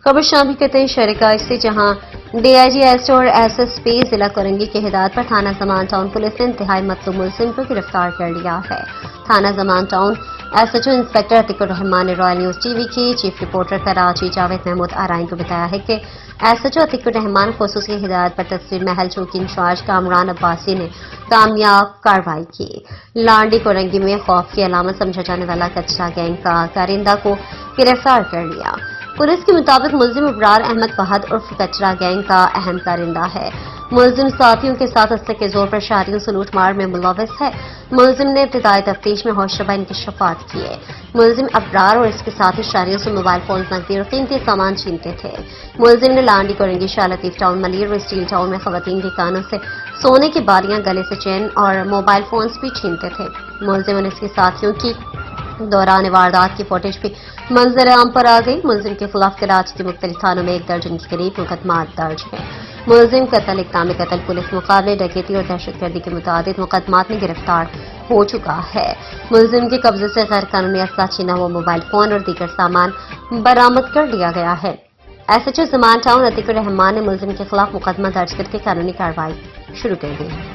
खबर शामिल करते हैं शहर से, जहां डीआईजी एस और एसएसपी जिला कोरंगी की हिदायत पर थाना जमान टाउन पुलिस ने इंतहाई मतलूब मुलजिम को गिरफ्तार कर लिया है। थाना Zaman town SHO inspector Atikur Rahman ने रॉयल न्यूज टीवी के चीफ रिपोर्टर कराची जावेद महमूद आराइन को बताया है कि एसएचओ अतिकुर रहमान खुसूसी हिदायत पर तस्वीर महल चौकी इंचार्ज कामरान अब्बासी ने कामयाब कार्रवाई की। लांडी कोरंगी में खौफ की अलामत समझा जाने वाला कचरा गैंग का कारिंदा को गिरफ्तार कर लिया। पुलिस के मुताबिक मुलजिम अबरार अहमद फहद उर्फ कचरा गैंग का अहम कारिंदा है। मुलजिम साथियों के साथ असले के जोर पर शहरियों से लूटमार में मुलविस है। मुलजिम ने इब्तिदाई तफ्तीश में होशरुबा इंकशाफात किए। मुलजिम अबरार और इसके साथी शहरियों से मोबाइल फोन, नकदी और कीमती सामान छीनते थे। मुलजिम ने लांडी कोरंगी, शाह लतीफ टाउन, मलिर और स्टील टाउन में खवातीन के कानों से सोने की बालियां, गले से चेन और मोबाइल फोन्स भी छीनते थे। मुलजिम और इसके साथियों की दौरान वारदात की फुटेज भी मंजर आम पर आ गई। मुलजिम के खिलाफ कराची के मुख्तलिफ थानों में 1 दर्जन के करीब मुकदमात दर्ज हैं। मुलजिम कत्ल, इक़दाम कत्ल, पुलिस मुकाबले, डकैती और दहशतगर्दी के मुताबिक मुकदमात में गिरफ्तार हो चुका है। मुलजिम के कब्जे से गैर कानूनी असला, छीना हुआ मोबाइल फोन और दीगर सामान बरामद कर लिया गया है। एसएचओ जमान टाउन अतिकुर रहमान ने मुलजिम के खिलाफ मुकदमा दर्ज करके कानूनी कार्रवाई शुरू कर दी है।